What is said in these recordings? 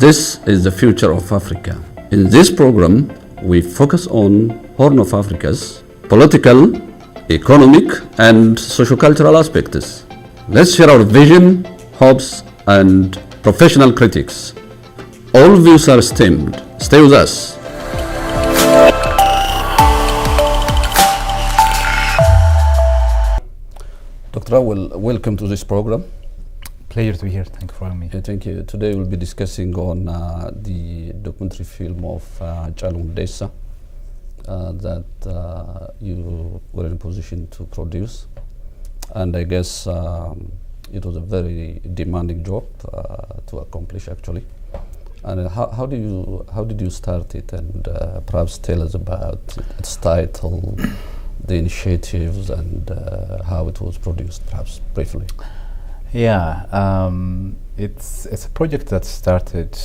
This is the future of Africa. In this program, we focus on Horn of Africa's political, economic, and socio-cultural aspects. Let's share our vision, hopes, and professional critics. All views are stemmed. Stay with us. Dr. Awel, welcome to this program. Pleasure to be here. Thank you for having me. Thank you. Today we'll be discussing on the documentary film of HAACAALU Hundeessaa that you were in a position to produce. And I guess it was a very demanding job to accomplish, actually. And how did you start it? And perhaps tell us about its title, the initiatives, and how it was produced, perhaps briefly. Yeah, it's a project that started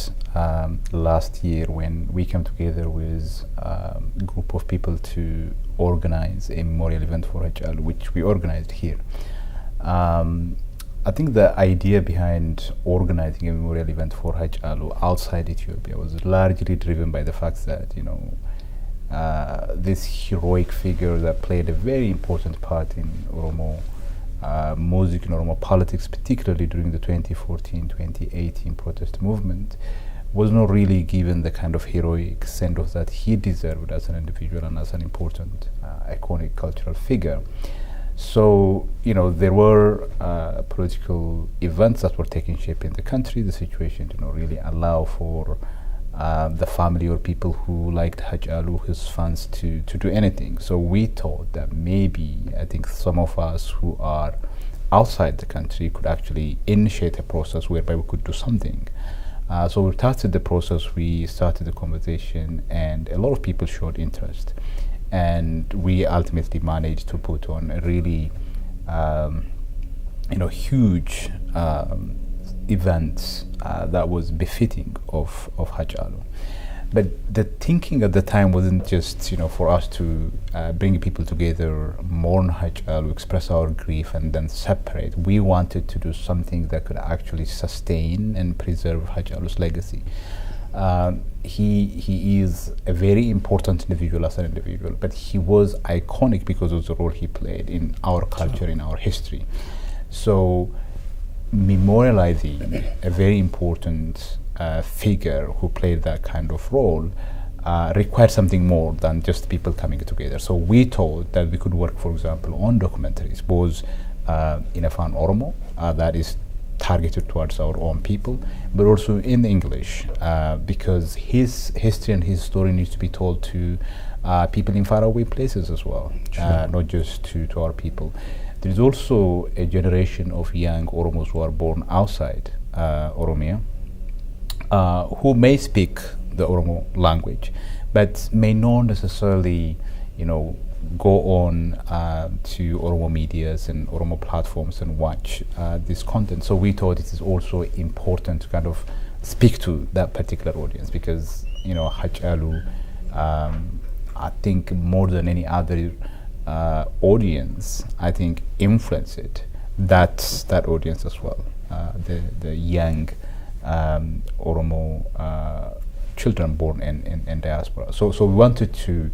last year when we came together with a group of people to organize a memorial event for HAACAALU, which we organized here. I think the idea behind organizing a memorial event for HAACAALU outside Ethiopia was largely driven by the fact that, you know, this heroic figure that played a very important part in Oromo music and Oromo politics, particularly during the 2014-2018 protest movement, was not really given the kind of heroic send-off that he deserved as an individual and as an important iconic cultural figure. So, you know, there were political events that were taking shape in the country. The situation did not really allow for the family or people who liked HAACAALU, his fans, to do anything. So we thought that maybe, I think some of us who are outside the country could actually initiate a process whereby we could do something. So we started the process, we started the conversation, and a lot of people showed interest. And we ultimately managed to put on a really, huge event that was befitting of HAACAALU. But the thinking at the time wasn't just, for us to bring people together, mourn HAACAALU, express our grief, and then separate. We wanted to do something that could actually sustain and preserve HAACAALU's legacy. He is a very important individual as an individual, but he was iconic because of the role he played in our culture, in our history. So memorializing a very important figure who played that kind of role required something more than just people coming together. So we thought that we could work, for example, on documentaries, both in Afan Oromo, that is targeted towards our own people, but also in English, because his history and his story needs to be told to people in faraway places as well, not just to our people. There is also a generation of young Oromos who are born outside Oromia, who may speak the Oromo language, but may not necessarily, go on to Oromo medias and Oromo platforms and watch this content. So we thought it is also important to kind of speak to that particular audience, because, HAACAALU, I think more than any other audience, I think, influenced that audience as well, the young Oromo children born in diaspora. So we wanted to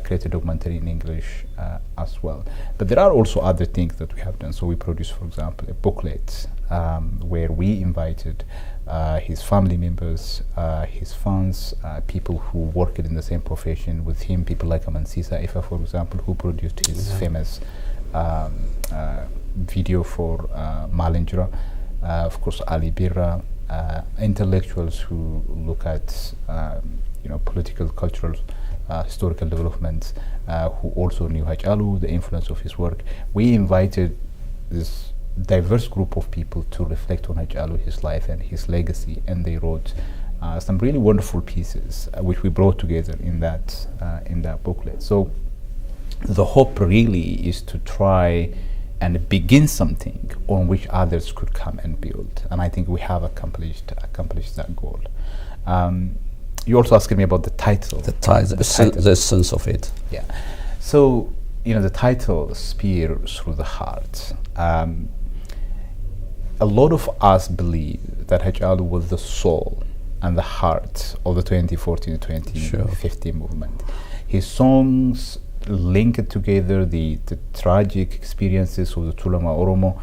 create a documentary in English as well. But there are also other things that we have done. So we produced, for example, a booklet where we invited his family members, his fans, people who worked in the same profession with him, people like Amansisa Ifa, for example, who produced his famous video for Malinjura, of course, Ali Birra, intellectuals who look at political, cultural, historical developments, who also knew HAACAALU, the influence of his work. We invited this diverse group of people to reflect on HAACAALU, his life and his legacy, and they wrote some really wonderful pieces, which we brought together in that booklet. So the hope really is to try and begin something on which others could come and build, and I think we have accomplished that goal. You also asked me about the title. The sense of it. Yeah. So, the title, Spear Through the Heart. A lot of us believe that HAACAALU was the soul and the heart of the 2014 to 2015 movement. His songs link together the tragic experiences of the Tulama Oromo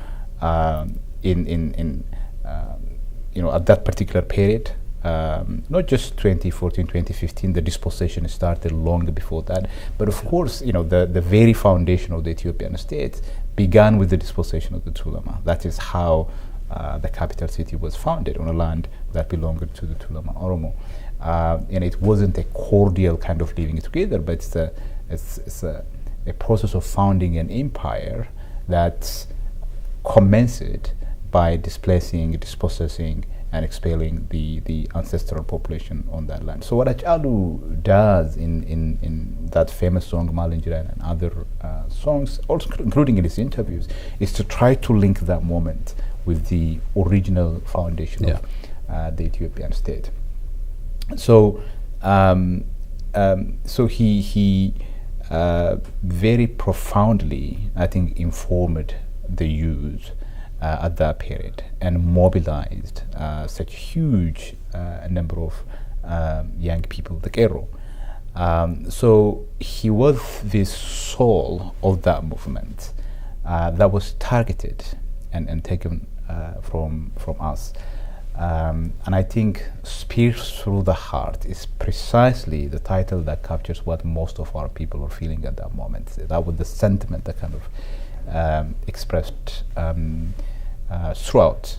at that particular period. Not just 2014, 2015, the dispossession started long before that, but of course, the very foundation of the Ethiopian state began with the dispossession of the Tulama. That is how the capital city was founded, on a land that belonged to the Tulama Oromo. And it wasn't a cordial kind of living together, but it's a process of founding an empire that commenced by displacing, dispossessing, and expelling the ancestral population on that land. So what HAACAALU does in that famous song Malinjiran and other songs, also including in his interviews, is to try to link that moment with the original foundation of the Ethiopian state. So he very profoundly, I think, informed the youth at that period and mobilized such huge number of young people, the Kero. So he was the soul of that movement that was targeted and taken from us. And I think Spears Through the Heart is precisely the title that captures what most of our people are feeling at that moment. That was the sentiment that kind of expressed throughout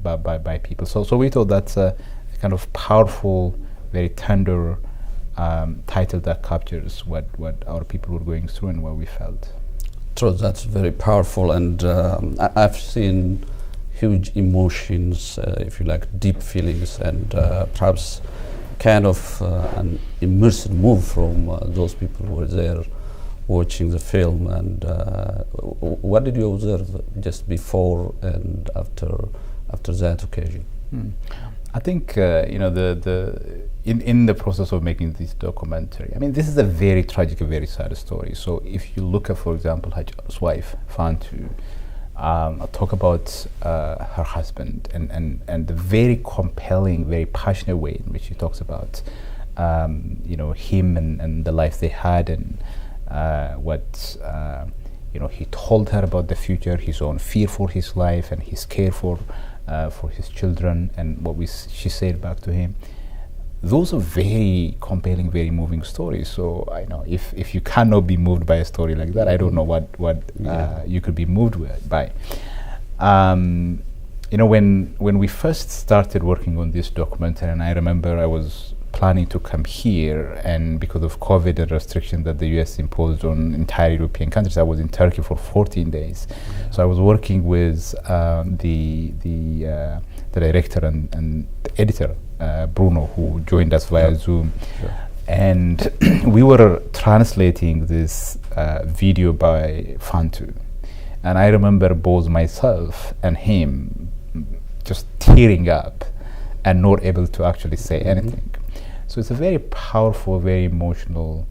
by people. So we thought that's a kind of powerful, very tender title that captures what our people were going through and what we felt. True, that's very powerful, and I've seen huge emotions, if you like, deep feelings, and perhaps kind of an immersive move from those people who were there watching the film. And what did you observe just before and after that occasion? I think in the process of making this documentary, I mean, this is a very tragic, very sad story. So if you look at, for example, HAACAALU'S wife, Fantu, talk about her husband and the very compelling, very passionate way in which she talks about him and the life they had, and what he told her about the future, his own fear for his life and his care for his children, and what she said back to him. Those are very compelling, very moving stories. So I know if you cannot be moved by a story like that, I don't know what you could be moved by. When we first started working on this documentary, and I remember I was planning to come here, and because of COVID and restrictions that the US imposed on entire European countries, I was in Turkey for 14 days. So I was working with the director and the editor, Bruno, who joined us via Zoom. Sure. And we were translating this video by Fantu. And I remember both myself and him just tearing up and not able to actually say anything. So it's a very powerful, very emotional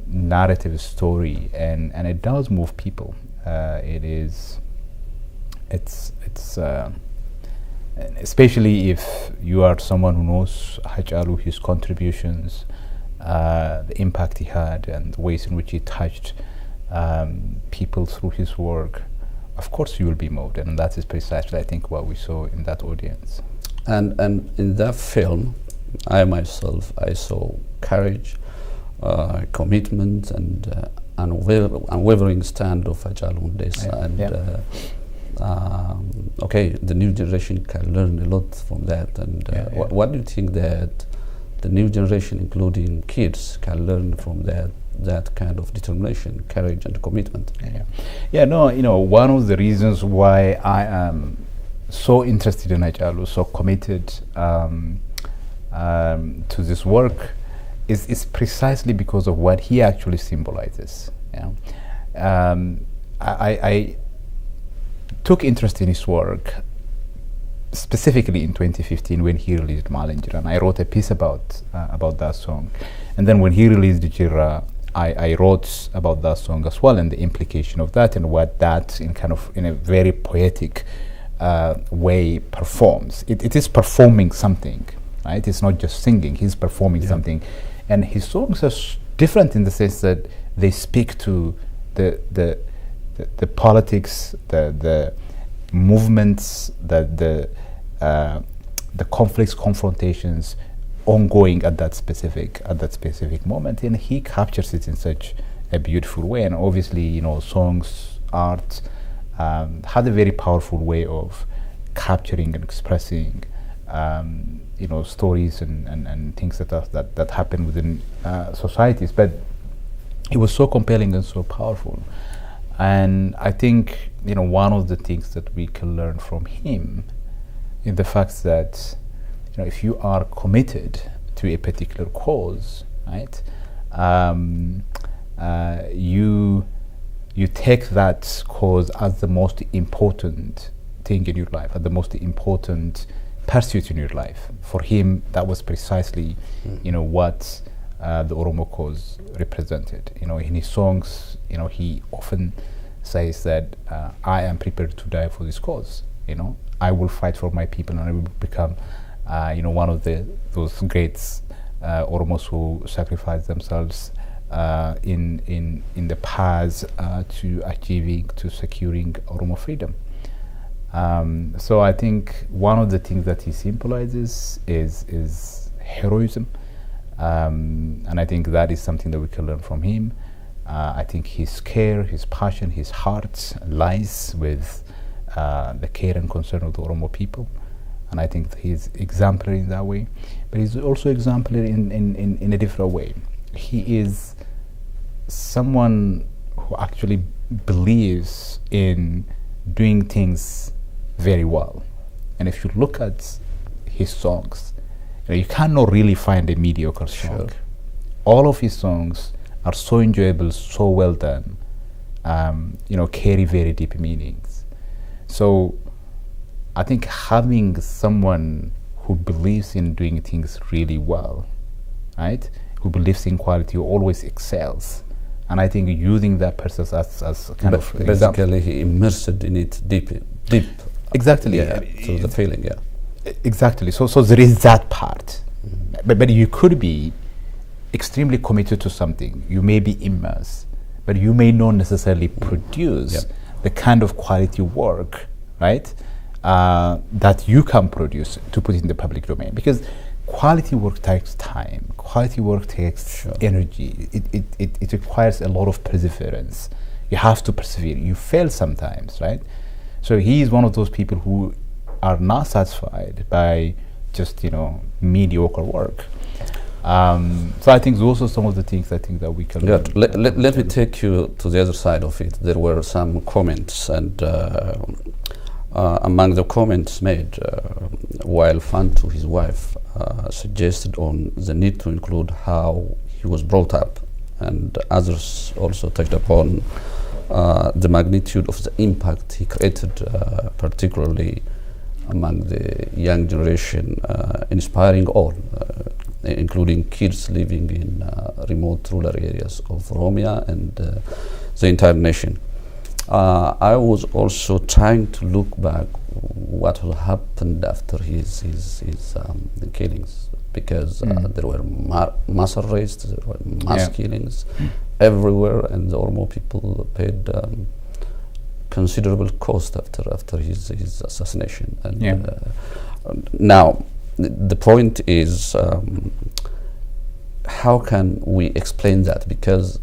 narrative story, and it does move people. It's especially if you are someone who knows HAACAALU, his contributions, the impact he had, and the ways in which he touched people through his work. Of course you will be moved, and that is precisely, I think, what we saw in that audience. And in that film, I saw courage, commitment, and unwavering stand of HAACAALU on this. The new generation can learn a lot from that. And what do you think that the new generation, including kids, can learn from that kind of determination, courage, and commitment? One of the reasons why I am so interested in HAACAALU, so committed to this work, is precisely because of what he actually symbolizes. I took interest in his work specifically in 2015 when he released Malinjiran. I wrote a piece about that song, and then when he released Jirra, I wrote about that song as well, and the implication of that, and what that in a very poetic way performs. It is performing something, right? It's not just singing. He's performing something, and his songs are different in the sense that they speak to the politics, the movements, the conflicts, confrontations ongoing at that specific moment, and he captures it in such a beautiful way. And obviously, songs, art had a very powerful way of capturing and expressing stories and things that happen within societies. But it was so compelling and so powerful. And I think one of the things that we can learn from him is the fact that if you are committed to a particular cause, right, you take that cause as the most important thing in your life, as the most important pursuit in your life. For him, that was precisely what the Oromo cause represented. In his songs, he often says that I am prepared to die for this cause. I will fight for my people, and I will become one of those great Oromos who sacrificed themselves in the path to securing Oromo freedom. So I think one of the things that he symbolizes is heroism, and I think that is something that we can learn from him. I think his care, his passion, his heart lies with the care and concern of the Oromo people. And I think he's exemplary in that way, but he's also exemplary in a different way. He is someone who actually believes in doing things very well. And if you look at his songs, you cannot really find a mediocre song. Sure. All of his songs are so enjoyable, so well done, carry very deep meanings. So I think having someone who believes in doing things really well, right, who believes in quality, who always excels, and I think using that person as kind of basically example. He immersed in it deep. Exactly. To the feeling, Exactly. So there is that part, but you could be extremely committed to something. You may be immersed, but you may not necessarily produce the kind of quality work, right, that you can produce to put in the public domain. Because quality work takes time. Quality work takes energy. It requires a lot of perseverance. You have to persevere. You fail sometimes, right? So he is one of those people who are not satisfied by just mediocre work. So I think those are some of the things I think that we can learn. Let me take you to the other side of it. There were some comments, and among the comments made, while Fantu, his wife, suggested on the need to include how he was brought up, and others also touched upon the magnitude of the impact he created, particularly among the young generation, inspiring all, including kids living in remote rural areas of Oromia and the entire nation. I was also trying to look back what will happened after his killings, because there were mass arrests, there were mass killings everywhere, and the Oromo people paid considerable cost after his assassination. And now the point is, how can we explain that? Because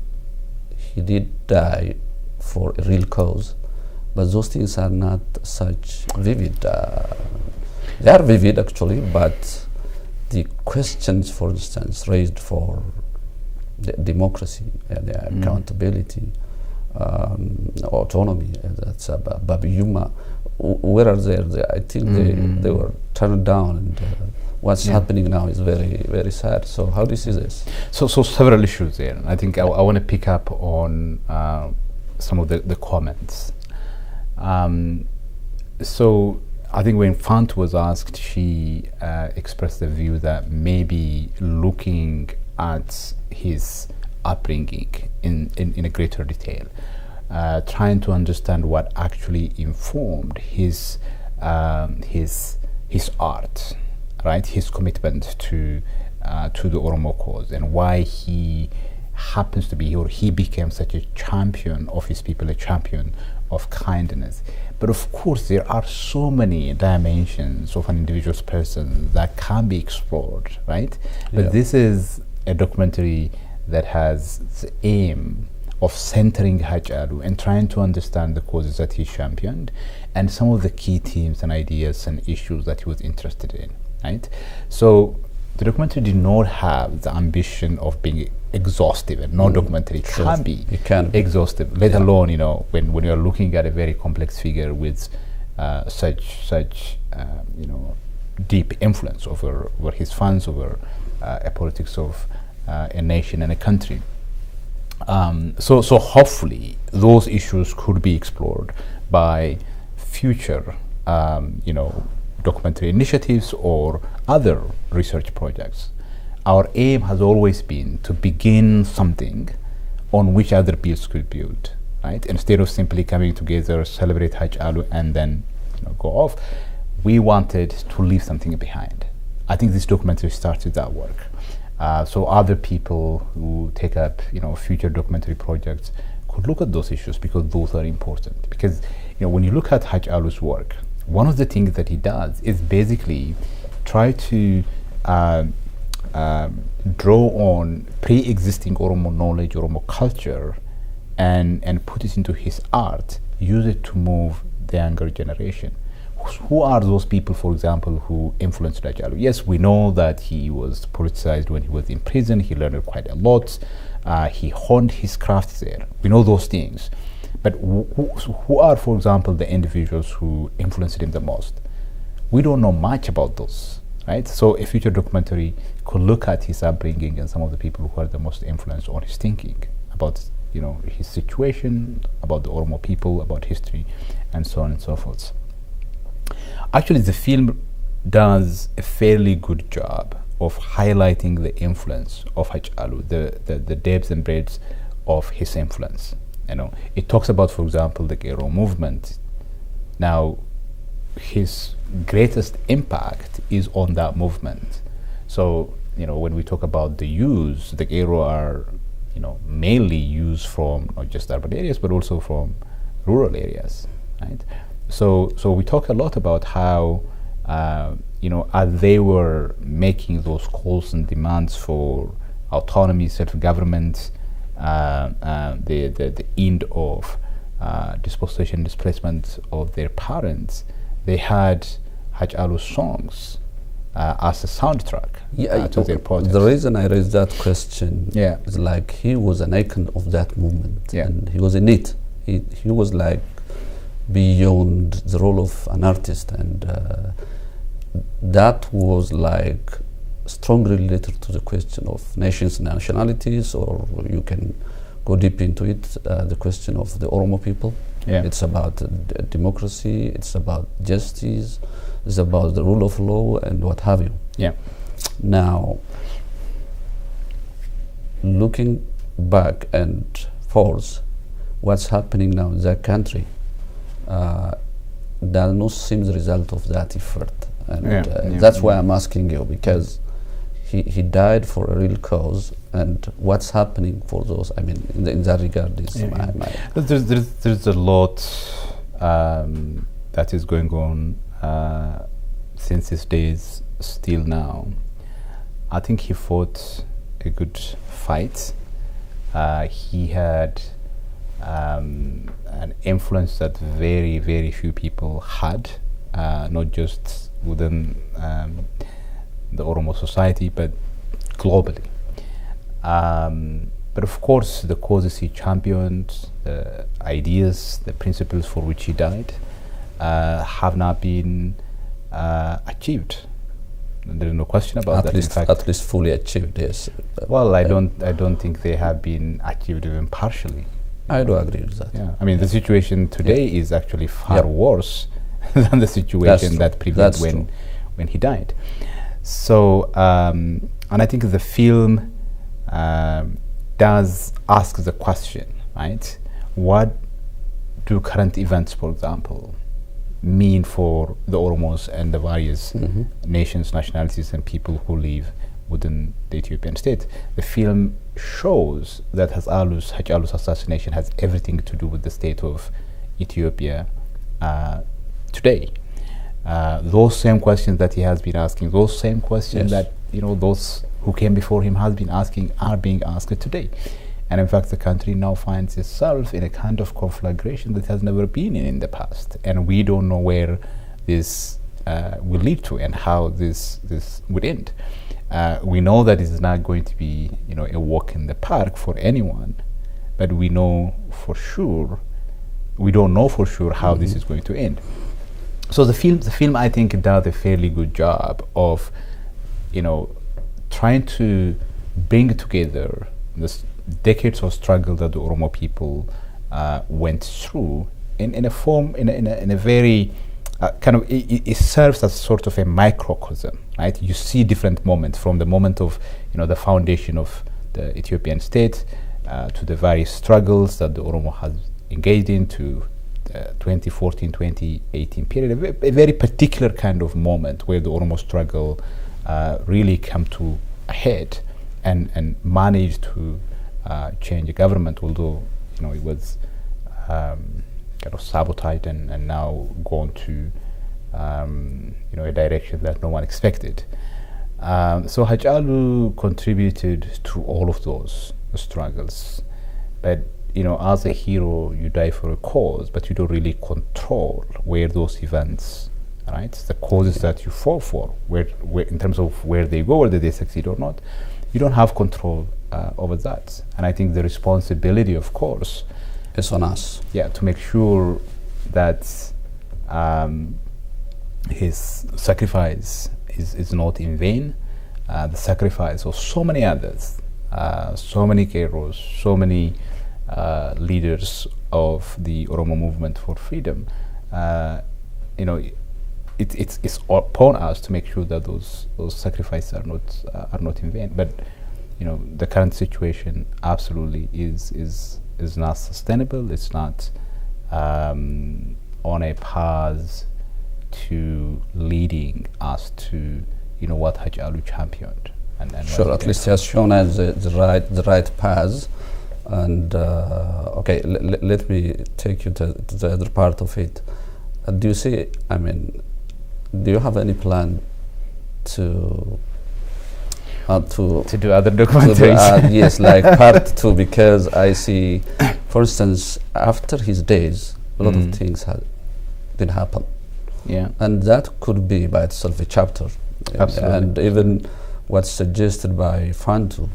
he did die for a real cause, but those things are not such vivid. They are vivid actually, but the questions, for instance, raised for the democracy and the accountability, autonomy, that's Babiyuma, where are they? I think they were turned down, and what's happening now is very, very sad. So how do you see this? So several issues there. I think I want to pick up on some of the comments. So I think when Fant was asked, she expressed the view that maybe looking at his upbringing in a greater detail, trying to understand what actually informed his his art, right? His commitment to the Oromo cause, and why he happens to be, or he became such a champion of his people, a champion of kindness. But of course, there are so many dimensions of an individual's person that can be explored, right? But this is a documentary that has the aim of centering HAACAALU and trying to understand the causes that he championed and some of the key themes and ideas and issues that he was interested in, right? So the documentary did not have the ambition of being exhaustive, and no documentary can be exhaustive, let alone, you know, when you're looking at a very complex figure with such you know, deep influence over his fans, over a politics of a nation and a country. So hopefully those issues could be explored by future you know, documentary initiatives or other research projects. Our aim has always been to begin something on which other peers could build, right? Instead of simply coming together, celebrate HAACAALU, and then, you know, go off, we wanted to leave something behind. I think this documentary started that work. So other people who take up, you know, future documentary projects could look at those issues, because those are important. Because, you know, when you look at HAACAALU's work, one of the things that he does is basically try to draw on pre-existing Oromo knowledge, Oromo culture, and put it into his art, use it to move the younger generation. Who are those people, for example, who influenced HAACAALU? Yes, we know that he was politicized when he was in prison. He learned quite a lot. He honed his craft there. We know those things. But who are, for example, the individuals who influenced him the most? We don't know much about those, right? So a future documentary could look at his upbringing and some of the people who are the most influence on his thinking about, you know, his situation, about the Oromo people, about history, and so on and so forth. Actually, the film does a fairly good job of highlighting the influence of HAACAALU, the depths and breadths of his influence. You know, it talks about, for example, the Gero movement. Now, his greatest impact is on that movement. So, you know, when we talk about the youths, the Gero are, you know, mainly used from not just urban areas, but also from rural areas, right? So we talk a lot about how, you know, as they were making those calls and demands for autonomy, self-government, the end of dispossession, displacement of their parents, they had HAACAALU's songs as a soundtrack to their protest. The reason I raised that question is like he was an icon of that movement, and he was in it. He was like beyond the role of an artist, and that was like strongly related to the question of nations and nationalities, or you can go deep into it, the question of the Oromo people. It's about democracy, it's about justice, it's about the rule of law and what have you. Now, looking back and forth, what's happening now in that country does not seem the result of that effort, and that's why I'm asking you, because he died for a real cause, and what's happening for those, I mean, in that regard is there's a lot that is going on since his days still now. I think he fought a good fight. He had an influence that very, very few people had, not just within the Oromo society, but globally. But of course, the causes he championed, the ideas, the principles for which he died, have not been achieved. There is no question about that. In fact, at least fully achieved, yes. Well, I don't think they have been achieved even partially. I do agree with that. I mean, the situation today is actually far worse than the situation that prevailed when he died. So, and I think the film does ask the question, right? What do current events, for example, mean for the Oromos and the various nations, nationalities, and people who live within the Ethiopian state. The film shows that HAACAALU'S assassination has everything to do with the state of Ethiopia today. Those same questions that he has been asking, those same questions that those who came before him has been asking, are being asked today. And in fact, the country now finds itself in a kind of conflagration that has never been in the past. And we don't know where this will lead to and how this would end. We know that it is not going to be, a walk in the park for anyone, but we don't know for sure how this is going to end. So the film, I think, does a fairly good job of, trying to bring together this decades of struggle that the Oromo people went through in a form, in a very it serves as sort of a microcosm, right? You see different moments, from the moment of the foundation of the Ethiopian state to the various struggles that the Oromo has engaged in, to the 2014-2018 period, a very particular kind of moment where the Oromo struggle really come to a head and managed to change the government, although it was kind of sabotaged and now gone to a direction that no one expected. So HAACAALU contributed to all of those struggles, but as a hero, you die for a cause, but you don't really control where those events, right? The causes that you fall for, where in terms of where they go, whether they succeed or not, you don't have control over that. And I think the responsibility, of course, is on us. Yeah, to make sure that his sacrifice is not in vain. The sacrifice of so many others, so many heroes, so many leaders of the Oromo movement for freedom. It's upon us to make sure that those sacrifices are not in vain. But the current situation absolutely is not sustainable. It's not on a path to leading us to what HAACAALU championed. And sure, at least he has shown us the right path. And okay, let me take you to the other part of it. Do you see? Do you have any plan to do other documentaries? Yes, like part 2, because I see, for instance, after his days, a lot of things did happen. Yeah, and that could be by itself a chapter. Absolutely. And even what's suggested by Fantu,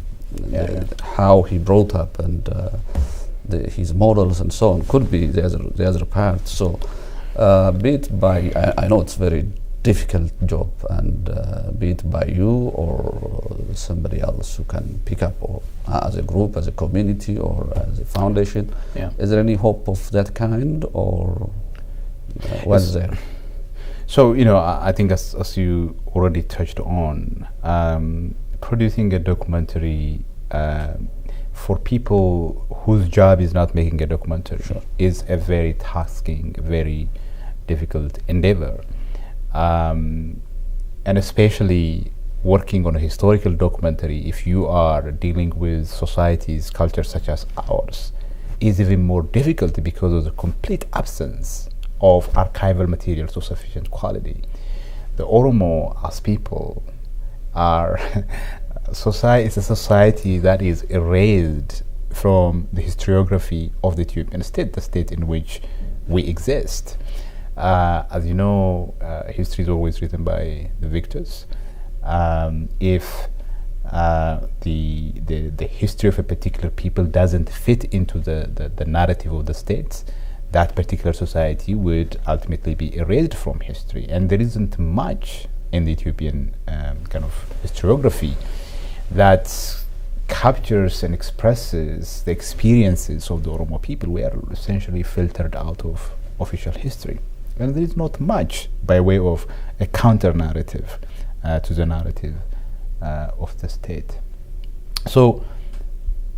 how he brought up and his models and so on, could be the other part. So, be it by I know it's very difficult job, and be it by you or somebody else who can pick up, or as a group, as a community, or as a foundation. Yeah. Is there any hope of that kind, or what's there? So I think as you already touched on, producing a documentary for people whose job is not making a documentary is a very tasking, very difficult endeavor. And especially working on a historical documentary, if you are dealing with societies, cultures such as ours, is even more difficult because of the complete absence of archival materials of sufficient quality. The Oromo as people are it's a society that is erased from the historiography of the Ethiopian state, the state in which we exist. As you know, history is always written by the victors. If the history of a particular people doesn't fit into the narrative of the states, that particular society would ultimately be erased from history. And there isn't much in the Ethiopian kind of historiography that captures and expresses the experiences of the Oromo people. We are essentially filtered out of official history. And there is not much by way of a counter-narrative to the narrative of the state. So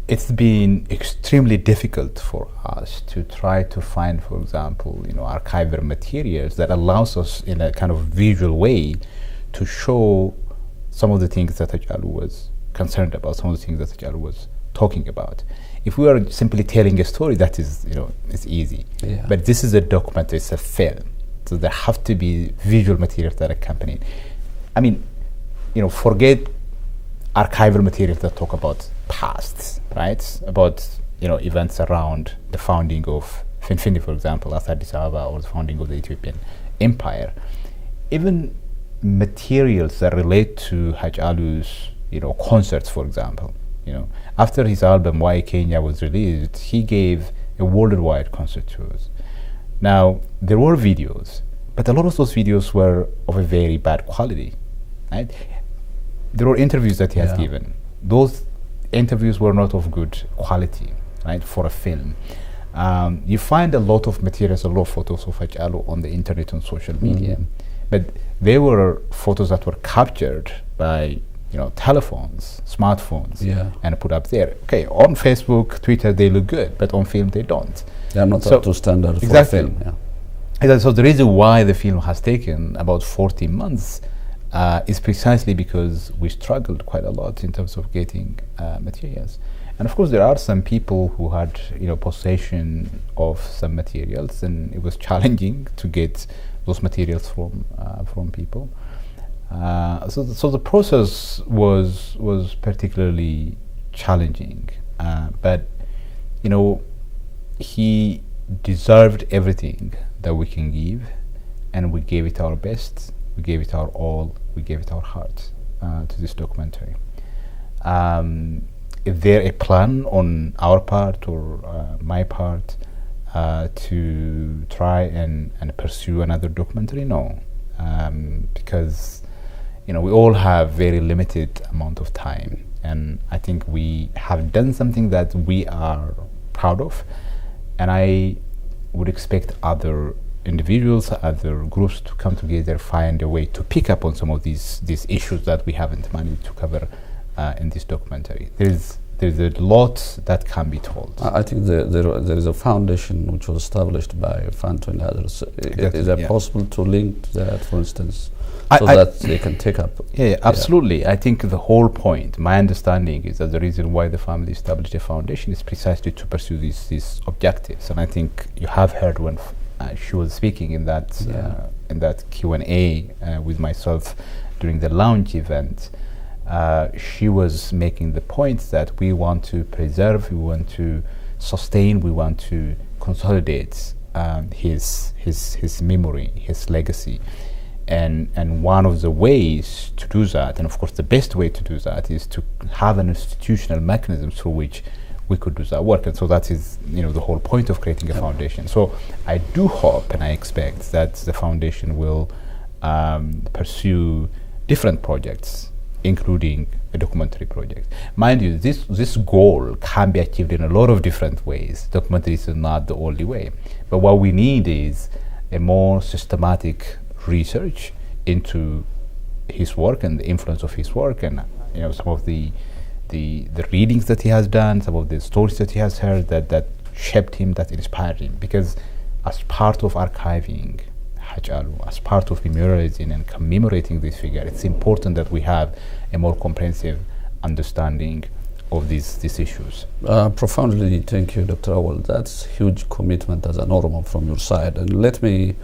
it's been extremely difficult for us to try to find, for example, archival materials that allows us in a kind of visual way to show some of the things that HAACAALU was concerned about, some of the things that HAACAALU was talking about. If we are simply telling a story, that is, it's easy. Yeah. But this is a documentary, it's a film. So there have to be visual materials that accompany it. I mean, forget archival materials that talk about past, right? About, events around the founding of Finfinny, for example, as Addis Ababa, or the founding of the Ethiopian Empire. Even materials that relate to HAACAALU'S, concerts, for example. After his album Why Kenya was released, he gave a worldwide concert tours. Now, there were videos, but a lot of those videos were of a very bad quality, right? There were interviews that he has given. Those interviews were not of good quality, right, for a film. You find a lot of materials, a lot of photos of HAACAALU on the internet, on social media, but they were photos that were captured by telephones, smartphones, and put up there. Okay, on Facebook, Twitter, they look good, but on film they don't. They are not up to standard for a film. Yeah. And so the reason why the film has taken about 14 months is precisely because we struggled quite a lot in terms of getting materials. And of course, there are some people who had possession of some materials, and it was challenging to get those materials from people. So the process was particularly challenging, but he deserved everything that we can give, and we gave it our best, we gave it our all, we gave it our heart to this documentary. Is there a plan on our part or my part to try and pursue another documentary? No, because we all have very limited amount of time, and I think we have done something that we are proud of, and I would expect other individuals, other groups to come together, find a way to pick up on some of these issues that we haven't managed to cover in this documentary. There's a lot that can be told. I think there is a foundation which was established by Fanto and others. Is it possible to link to that, for instance, so that they can take up? Yeah, absolutely. I think the whole point, my understanding, is that the reason why the family established a foundation is precisely to pursue these objectives. And I think you have heard when she was speaking in that Q&A with myself during the launch event. She was making the point that we want to preserve, we want to sustain, we want to consolidate his memory, his legacy. And one of the ways to do that, and of course the best way to do that, is to have an institutional mechanism through which we could do that work. And so that is the whole point of creating a foundation. So I do hope and I expect that the foundation will pursue different projects, including a documentary project. Mind you, this goal can be achieved in a lot of different ways. Documentary is not the only way. But what we need is a more systematic research into his work and the influence of his work, and some of the readings that he has done, some of the stories that he has heard that shaped him, that inspired him. Because as part of archiving HAACAALU, as part of memorializing and commemorating this figure, it's important that we have a more comprehensive understanding of these issues. Profoundly, thank you, Dr. Awal. That's huge commitment as an Oromo from your side. And let me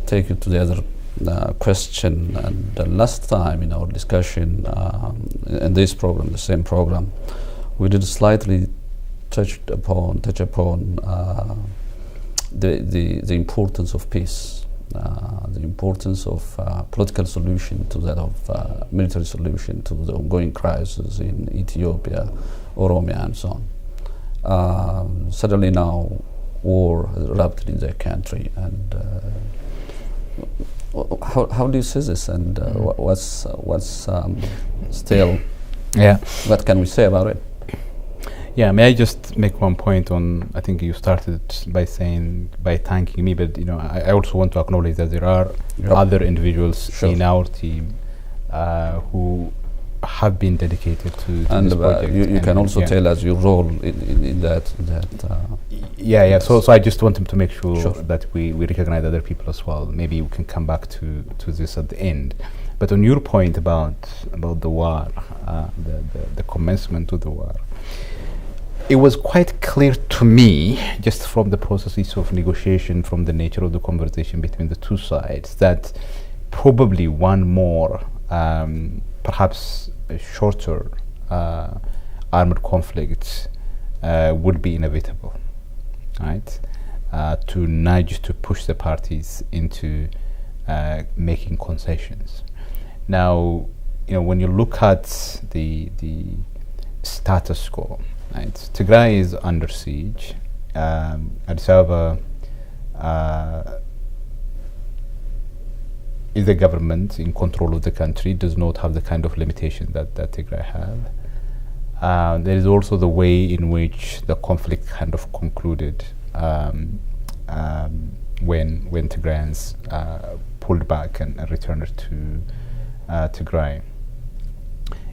take you to the other question. And the last time in our discussion in this program, the same program, we did slightly touch upon the importance of peace, the importance of political solution to that of military solution to the ongoing crisis in Ethiopia, Oromia, and so on. Suddenly now, war has erupted in their country, and how do you see this, and what's still? Yeah. What can we say about it? Yeah, may I just make one point on, I think you started by thanking me, but I also want to acknowledge that there are other individuals in our team who have been dedicated to And this project. you can also tell us your role in that. So I just wanted to make sure, Sure. that we recognize other people as well. Maybe we can come back to this at the end. But on your point about the war, the commencement of the war, it was quite clear to me, just from the processes of negotiation, from the nature of the conversation between the two sides, that probably one more, perhaps a shorter armed conflict would be inevitable, right? To nudge, to push the parties into making concessions. Now, when you look at the status quo, right? Tigray is under siege. Addis Ababa is the government in control of the country, does not have the kind of limitation that Tigray have. There is also the way in which the conflict kind of concluded when Tigrayans pulled back and returned to Tigray.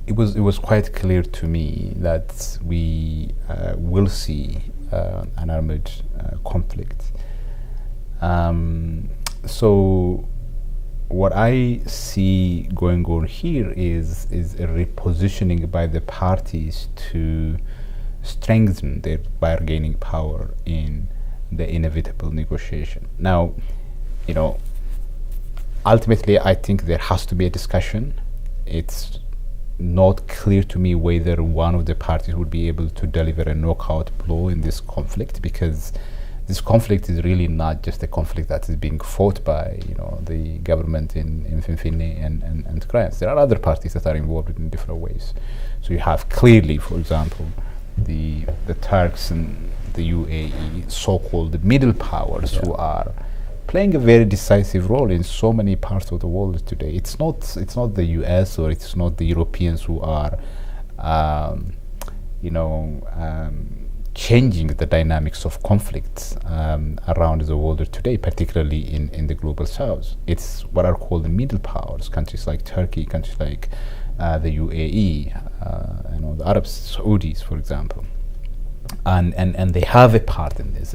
It was quite clear to me that we will see an armed conflict. So what I see going on here is a repositioning by the parties to strengthen their bargaining power in the inevitable negotiation. Now, ultimately, I think there has to be a discussion. It's not clear to me whether one of the parties would be able to deliver a knockout blow in this conflict, because this conflict is really not just a conflict that is being fought by the government in Finfinne and Tigray. There are other parties that are involved in different ways. So you have clearly, for example, the Turks and the UAE, so-called middle powers, who are playing a very decisive role in so many parts of the world today. It's not the US or it's not the Europeans who are changing the dynamics of conflicts around the world today, particularly in the global south. It's what are called the middle powers, countries like Turkey, countries like the UAE, the Arab Saudis, for example. And they have a part in this,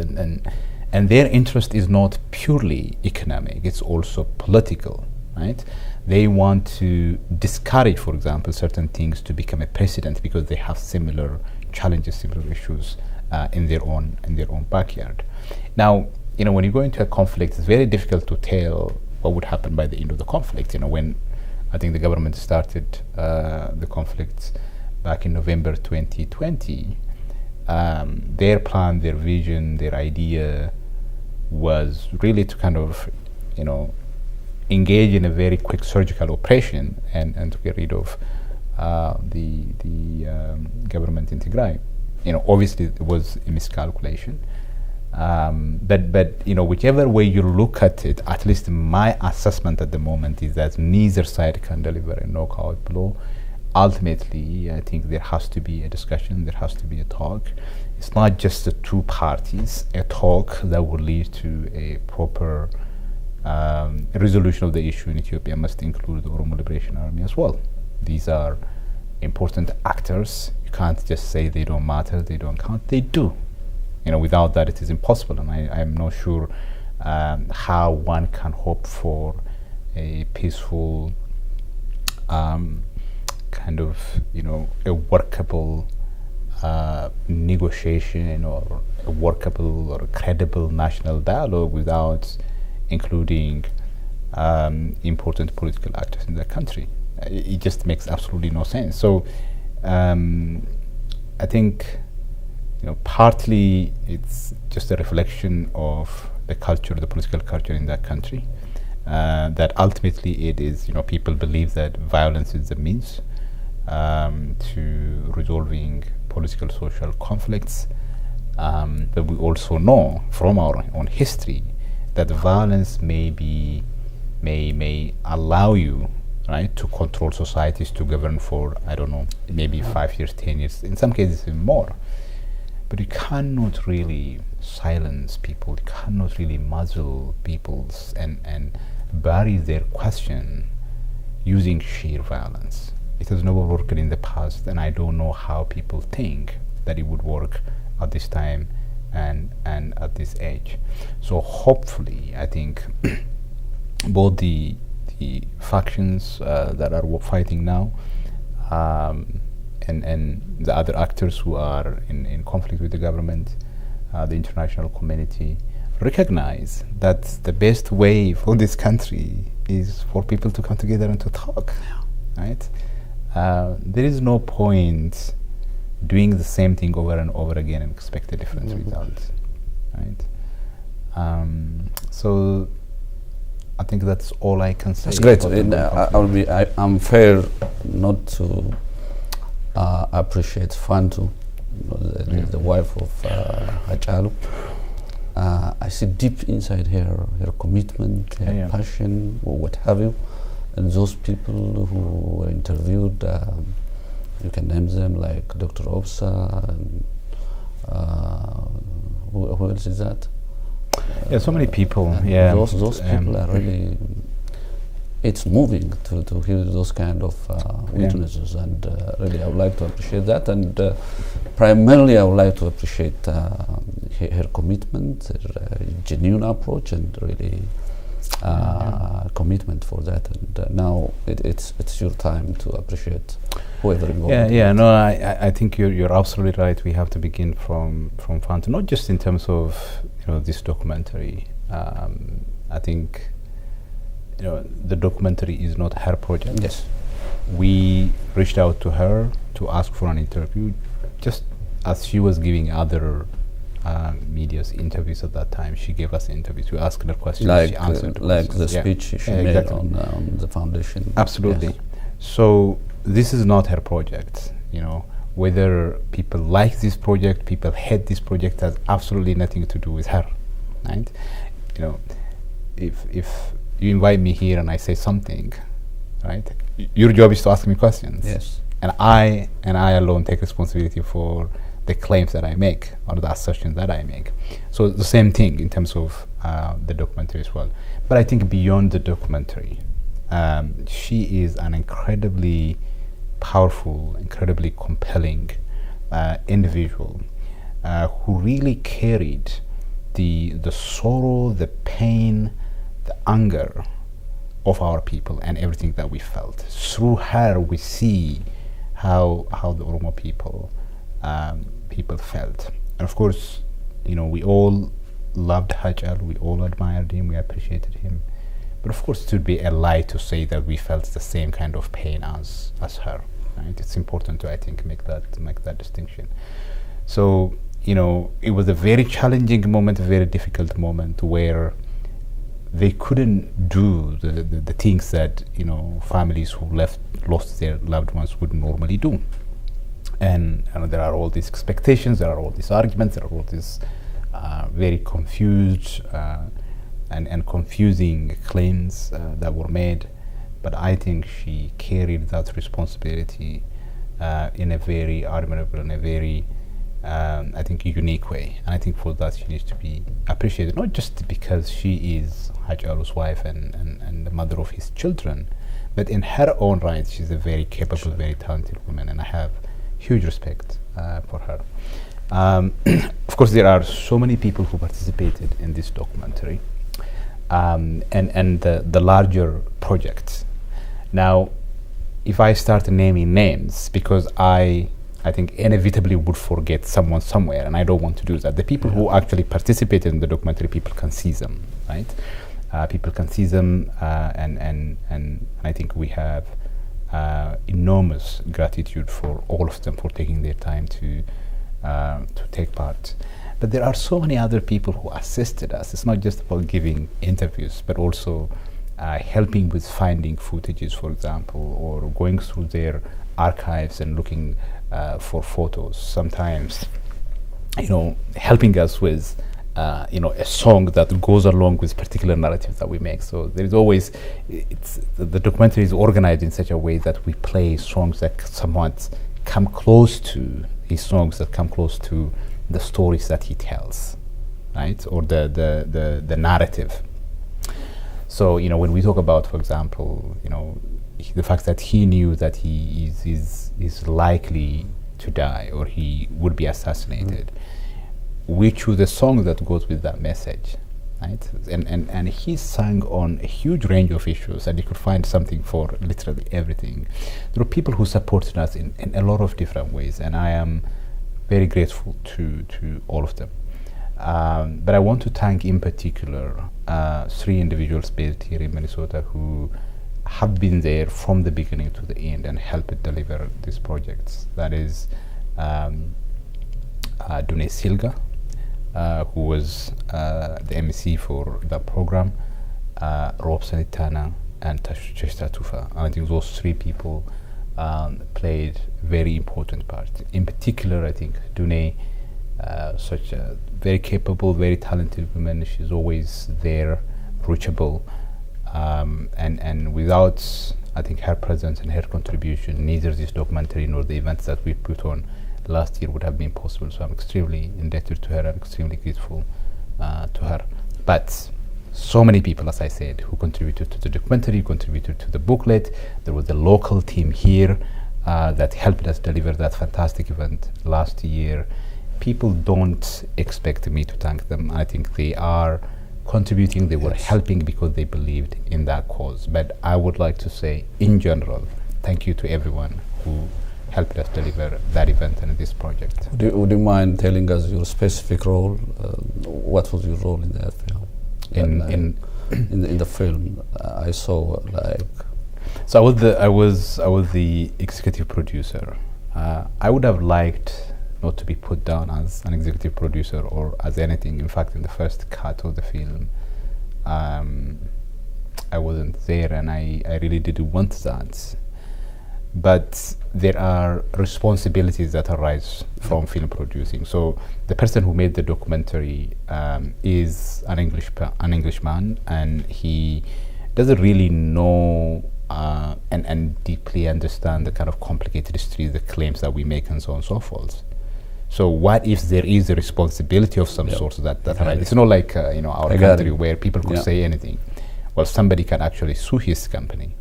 and their interest is not purely economic, it's also political, right? They want to discourage, for example, certain things to become a precedent because they have similar challenges, similar issues in their own backyard. Now, when you go into a conflict, it's very difficult to tell what would happen by the end of the conflict. When I think the government started the conflict back in November 2020, their plan, their vision, their idea was really to kind of, engage in a very quick surgical operation and to get rid of the government in Tigray. Obviously it was a miscalculation, but whichever way you look at it, at least my assessment at the moment is that neither side can deliver a knockout blow. Ultimately, I think there has to be a discussion, there has to be a talk. It's not just the two parties, a talk that will lead to a proper resolution of the issue in Ethiopia must include the Oromo Liberation Army as well. These are important actors. You can't just say they don't matter, they don't count. They do. Without that it is impossible, and I'm not sure how one can hope for a peaceful kind of, a workable negotiation or a workable or a credible national dialogue without including important political actors in the country. It just makes absolutely no sense. So I think, partly it's just a reflection of the culture, the political culture in that country, that ultimately it is, people believe that violence is the means to resolving political, social conflicts. But we also know from our own history that violence may allow you, right, to control societies, to govern for, I don't know, maybe 5 years, 10 years, in some cases even more. But you cannot really silence people, you cannot really muzzle people's and bury their question using sheer violence. it has never worked in the past, and I don't know how people think that it would work at this time and at this age. So hopefully, I think both the factions that are fighting now, and the other actors who are in conflict with the government, the international community, recognize that the best way for this country is for people to come together and to talk, right? There is no point doing the same thing over and over again and expect a different result, right? So I think that's all I can say. That's great. I'm fair not to appreciate Fantu, the wife of HAACAALU. I see deep inside her commitment, her passion, or what have you. And those people who were interviewed, you can name them, like Dr. Obsa, and who else is that? So many people. Those people are really. It's moving to hear those kind of witnesses, and really I would like to appreciate that. And primarily I would like to appreciate her commitment, her genuine approach, and really commitment for that. And now it's your time to appreciate whoever involved. I think you're absolutely right. We have to begin from Fantu, not just in terms of this documentary. I think the documentary is not her project. Yes, we reached out to her to ask for an interview, just as she was giving other media's interviews at that time. She gave us interviews. We asked her questions. She answered the speech she made on the foundation. Absolutely. Yes. So this is not her project. Whether people like this project, people hate this project, has absolutely nothing to do with her, right? If you invite me here and I say something, right? Your job is to ask me questions. Yes. And I alone take responsibility for the claims that I make or the assertions that I make. So the same thing in terms of the documentary as well. But I think beyond the documentary, she is an incredibly powerful, incredibly compelling individual who really carried the sorrow, the pain, the anger of our people and everything that we felt. Through her, we see how the Oromo people felt. And of course, we all loved HAACAALU, we all admired him, we appreciated him. But of course, it would be a lie to say that we felt the same kind of pain as her. Right? It's important to, I think, make that distinction. So, it was a very challenging moment, a very difficult moment where they couldn't do the things that families who lost their loved ones would normally do. And there are all these expectations, there are all these arguments, there are all these very confused and confusing claims that were made. But I think she carried that responsibility in a very admirable and a very I think unique way. And I think for that she needs to be appreciated, not just because she is HAACAALU'S wife and the mother of his children, but in her own right she's a very capable, very talented woman, and I have huge respect for her. Of course, there are so many people who participated in this documentary and the larger project. Now, if I start naming names, because I think inevitably would forget someone somewhere, and I don't want to do that. The people who actually participated in the documentary, people can see them, right? People can see them, and I think we have enormous gratitude for all of them for taking their time to take part. But there are so many other people who assisted us. It's not just about giving interviews, but also helping with finding footages, for example, or going through their archives and looking for photos. Sometimes, helping us with a song that goes along with particular narratives that we make. So there is always, the documentary is organized in such a way that we play songs that somewhat come close to his songs, that come close to the stories that he tells, right? Or the narrative. So, when we talk about, for example, the fact that he knew that he is likely to die or he would be assassinated, we choose a song that goes with that message, right? And he sang on a huge range of issues, and you could find something for literally everything. There are people who supported us in a lot of different ways, and I am very grateful to all of them. But I want to thank in particular 3 individuals based here in Minnesota who have been there from the beginning to the end and helped deliver these projects. That is Dune Silga, who was the MC for the program, Rob Sanitana, and Cheshta Tufa. And I think those 3 people played very important part. In particular, I think Dune, such a very capable, very talented woman. She's always there, reachable, and without, I think, her presence and her contribution, neither this documentary nor the events that we put on last year would have been possible. So I'm extremely indebted to her. I'm extremely grateful to her. But so many people, as I said, who contributed to the documentary, contributed to the booklet. There was a local team here that helped us deliver that fantastic event last year. People don't expect me to thank them. I think they are contributing, they were helping because they believed in that cause. But I would like to say, in general, thank you to everyone who helped us deliver that event and this project. Would you mind telling us your specific role? What was your role in that film? In the film, I saw like. So I was the executive producer. I would have liked not to be put down as an executive producer or as anything. In fact, in the first cut of the film, I wasn't there, and I really didn't want that. But there are responsibilities that arise from film producing. So the person who made the documentary is an Englishman, and he doesn't really know and deeply understand the kind of complicated history, the claims that we make, and so on and so forth. So what if there is a responsibility of some sort that arises? It's not like our country where people could say anything. Well, somebody can actually sue his company,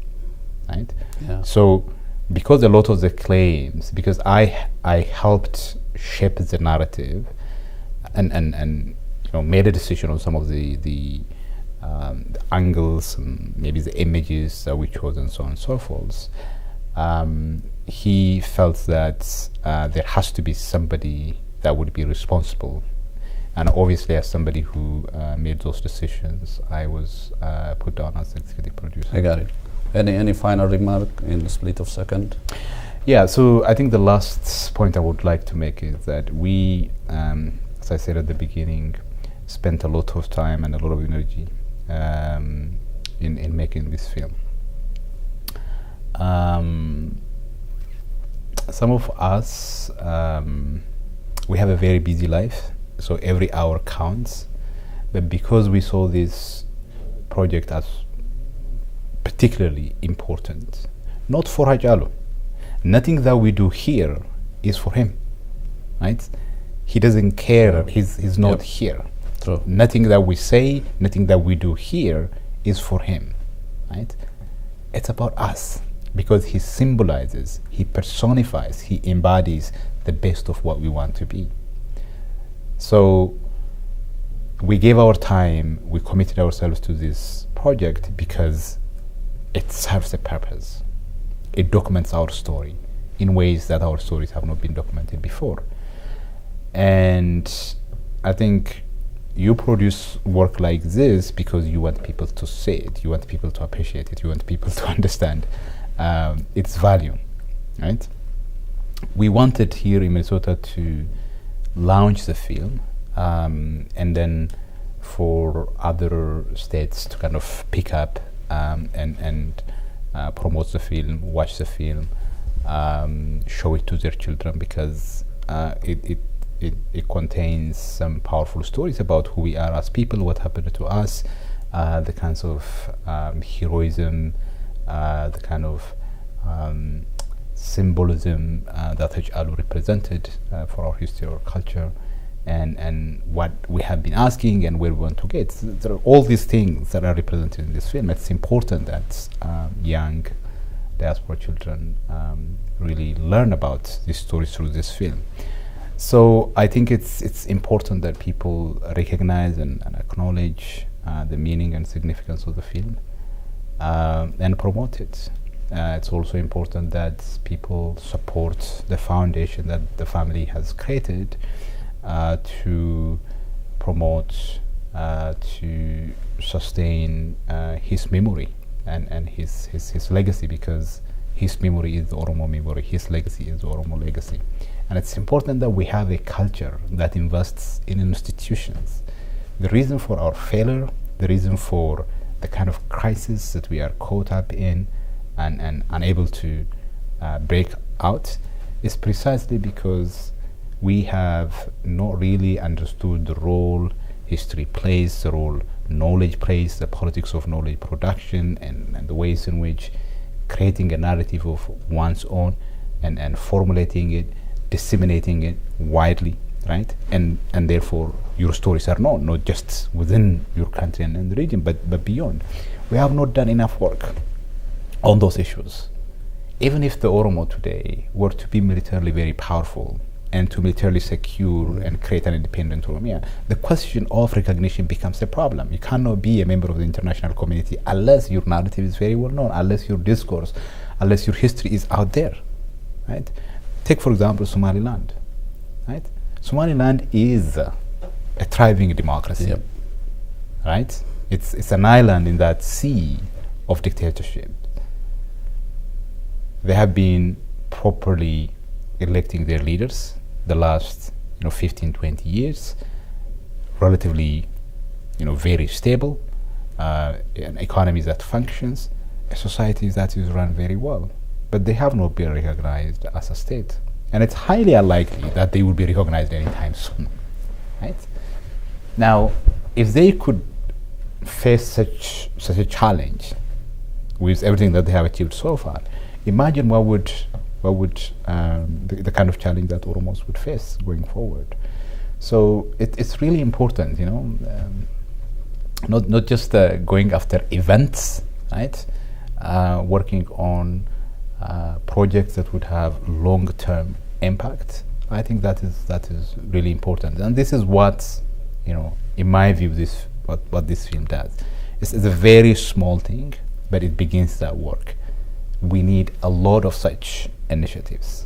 right? Yeah. So because a lot of the claims, because I helped shape the narrative and made a decision on some of the angles and maybe the images that we chose and so on and so forth, he felt that there has to be somebody that would be responsible. And obviously, as somebody who made those decisions, I was put down as executive producer. I got it. Any final remark in a split of second? Yeah, so I think the last point I would like to make is that we, as I said at the beginning, spent a lot of time and a lot of energy in making this film. Some of us, we have a very busy life, so every hour counts. But because we saw this project as particularly important, not for HAACAALU. Nothing that we do here is for him, right? He doesn't care. He's not here. True. Nothing that we say, nothing that we do here is for him, right? It's about us, because he symbolizes, he personifies, he embodies the best of what we want to be. So we gave our time, we committed ourselves to this project because it serves a purpose. It documents our story in ways that our stories have not been documented before. And I think you produce work like this because you want people to see it, you want people to appreciate it, you want people to understand its value, right? We wanted here in Minnesota to launch the film and then for other states to kind of pick up and promote the film, watch the film, show it to their children, because it contains some powerful stories about who we are as people, what happened to us, the kinds of heroism, the kind of symbolism that HAACAALU represented for our history or culture, and what we have been asking and where we want to get. There are all these things that are represented in this film. It's important that young diaspora children really learn about these stories through this film. So I think it's important that people recognize and acknowledge the meaning and significance of the film and promote it. It's also important that people support the foundation that the family has created to promote, to sustain his memory and his legacy, because his memory is the Oromo memory, his legacy is the Oromo legacy. And it's important that we have a culture that invests in institutions. The reason for our failure, the reason for the kind of crisis that we are caught up in and unable to break out is precisely because we have not really understood the role history plays, the role knowledge plays, the politics of knowledge production, and the ways in which creating a narrative of one's own and formulating it, disseminating it widely, right? And therefore your stories are known, not just within your country and the region, but beyond. We have not done enough work on those issues. Even if the Oromo today were to be militarily very powerful and to militarily secure and create an independent Oromia, the question of recognition becomes a problem. You cannot be a member of the international community unless your narrative is very well known, unless your discourse, unless your history is out there, right? Take, for example, Somaliland, right? Somaliland is a thriving democracy, right? It's an island in that sea of dictatorship. They have been properly electing their leaders the last 15, 20 years, relatively very stable, an economy that functions, a society that is run very well, but they have not been recognized as a state, and it's highly unlikely that they will be recognized anytime soon, right? Now, if they could face such a challenge with everything that they have achieved so far, imagine what would the kind of challenge that Oromos would face going forward. So it's really important, not just going after events, right? Working on projects that would have long-term impact. I think that is really important, and this is what in my view, what this film does. It's a very small thing, but it begins that work. We need a lot of such initiatives.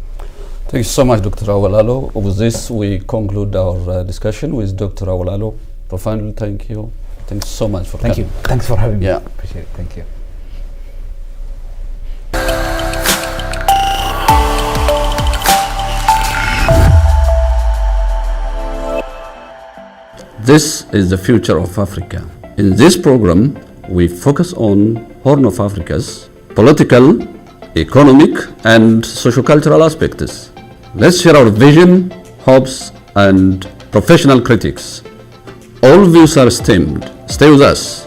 Thank you so much, Dr. Awalalo. With this, we conclude our discussion with Dr. Awalalo. Profoundly thank you. Thanks so much for coming. Thank you. Thanks for having me. Yeah. Appreciate it. Thank you. This is the future of Africa. In this program, we focus on Horn of Africa's political, economic, and socio-cultural aspects. Let's share our vision, hopes, and professional critics. All views are stemmed. Stay with us.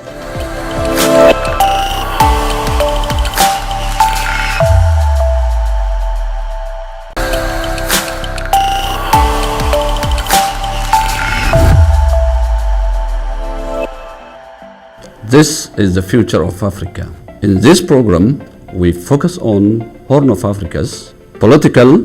This is the future of Africa. In this program, we focus on Horn of Africa's political,